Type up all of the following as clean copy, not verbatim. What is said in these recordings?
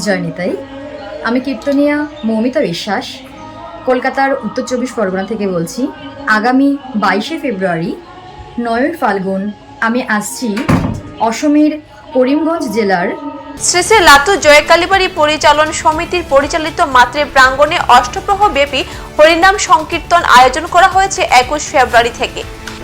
জয়নিতাই। আমি কীর্তনিয়া মৌমিতা বিশ্বাস কলকাতার উত্তর 24 পরগনা থেকে বলছি। আগামী 22শে ফেব্রুয়ারি 9ই ফাল্গুন আমি আসছি অসমের করিমগঞ্জ জেলার শ্রী শ্রী লাতু জয়কালীবাড়ি পরিচালন সমিতির পরিচালিত মাতৃ প্রাঙ্গণে অষ্টপ্রহর ব্যাপী হরিনাম সংকীর্তন আয়োজন করা হয়েছে 21 ফেব্রুয়ারি থেকে।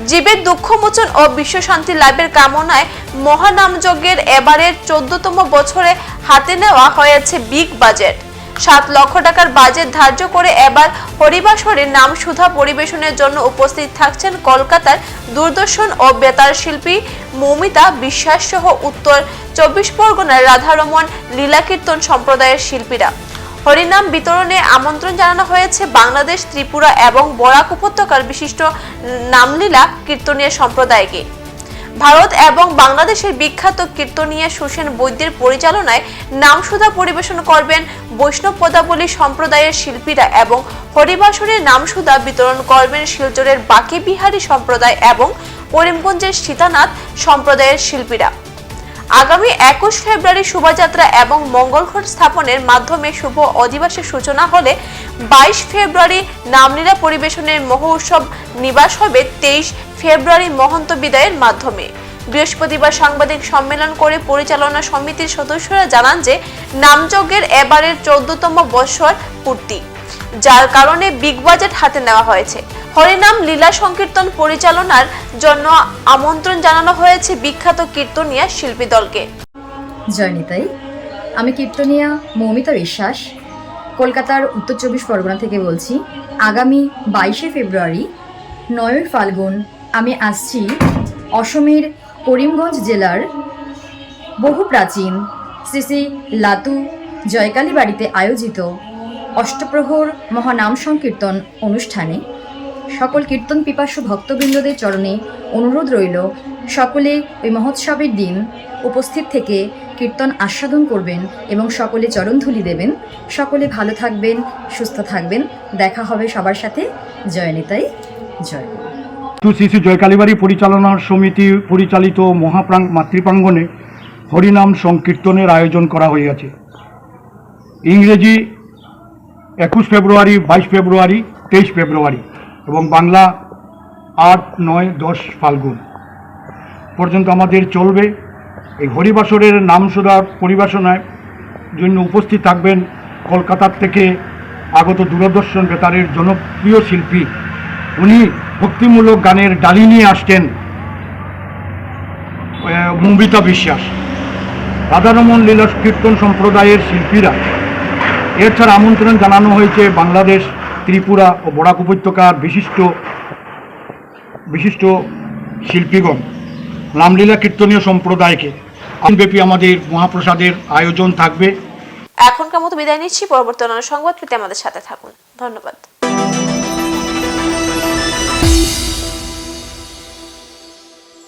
জীবের দুঃখমোচন ও বিশ্বশান্তি লাভের কামনায় মহানামযজ্ঞের এবারের 14তম বছরে হাতে নেওয়া হয়েছে বিগ বাজেট। 7 লক্ষ টাকার বাজেট ধার্য করে এবার হরিবাসরে নাম সুধা পরিবেশনের জন্য উপস্থিত থাকছেন কলকাতার দূরদর্শন ও বেতার শিল্পী মৌমিতা বিশ্বাস সহ উত্তর 24 পরগনার রাধারমন লীলা কীর্তন সম্প্রদায়ের শিল্পীরা। হরিনাম বিতরণে আমন্ত্রণ জানানো হয়েছে বাংলাদেশ, ত্রিপুরা এবং বরাক উপত্যকার বিশিষ্ট নামলীলা কীর্তনীয় সম্প্রদায়কে। ভারত এবং বাংলাদেশের বিখ্যাত কীর্তনীয় সুসেন বৈদ্যের পরিচালনায় নামসুধা পরিবেশন করবেন বৈষ্ণব পদাবলী সম্প্রদায়ের শিল্পীরা এবং হরিবাসরে নামসুধা বিতরণ করবেন শিলচরের বাকি বিহারী সম্প্রদায় এবং করিমগঞ্জের সীতানাথ সম্প্রদায়ের শিল্পীরা। আগামী 21 ফেব্রুয়ারি শোভাযাত্রা এবং মঙ্গলঘট স্থাপনের মাধ্যমে শুভ অধিবাসের সূচনা হলে 22 ফেব্রুয়ারি নামলীলা পরিবেশনের মহোৎসব নিবাস হবে 23 ফেব্রুয়ারি মহন্ত বিদায়ের মাধ্যমে। বৃহস্পতিবার সাংবাদিক সম্মেলন করে পরিচালনা সমিতির সদস্যরা জানান যে নামযজ্ঞের এবারের 14তম বর্ষর পূর্তি, যার কারণে বিগ বাজেট হাতে নেওয়া হয়েছে। হরিনাম লীলা সংকীর্তন পরিচালনার জন্য আমন্ত্রণ জানানো হয়েছে বিখ্যাত কীর্তনিয়া শিল্পী দলকে। জয়নিতাই। আমি কীর্তনিয়া মৌমিতা বিশ্বাস কলকাতার উত্তর 24 পরগনা থেকে বলছি। আগামী 22শে ফেব্রুয়ারি 9ই ফাল্গুন আমি আসছি অসমের করিমগঞ্জ জেলার বহু প্রাচীন শ্রী শ্রী লাতু জয়কালীবাড়িতে আয়োজিত অষ্টপ্রহর মহানাম সংকীর্তন অনুষ্ঠানে। সকল কীর্তন পিপাসু ভক্তবৃন্দদের চরণে অনুরোধ রইল সকলে ওই মহোৎসবের দিন উপস্থিত থেকে কীর্তন আস্বাদন করবেন এবং সকলে চরণধুলি দেবেন। সকলে ভালো থাকবেন, সুস্থ থাকবেন। দেখা হবে সবার সাথে। জয়নিতাই। জয়। শ্রী শ্রী জয়কালীবাড়ি পরিচালনা সমিতি পরিচালিত মাতৃপ্রাঙ্গণে হরিনাম সংকীর্তনের আয়োজন করা হয়েছে। ইংরেজি 21 ফেব্রুয়ারি, 22 ফেব্রুয়ারি, 23 ফেব্রুয়ারি এবং বাংলা 8, 9, 10 ফাল্গুন পর্যন্ত আমাদের চলবে। এই হরিবাসরের নামসুধা পরিবেশনায় জন্য উপস্থিত থাকবেন কলকাতার থেকে আগত দূরদর্শন বেতারের জনপ্রিয় শিল্পী। উনি ভক্তিমূলক গানের ডালি নিয়ে আসছেন মৌমিতা বিশ্বাস, রাধারমন লীলা কীর্তন সম্প্রদায়ের শিল্পীরা। এছাড়া আমন্ত্রণ জানানো হয়েছে বাংলাদেশ, ত্রিপুরা ও বরাক উপত্যকার বিশিষ্ট শিল্পীগণ, নামলীলা কীর্তনীয় সম্প্রদায়কে। ব্যাপী আমাদের মহাপ্রসাদের আয়োজন থাকবে। এখনকার মতো বিদায় নিচ্ছি। পরবর্তী অন্যান্য সংবাদ পেতে আমাদের সাথে থাকুন। ধন্যবাদ।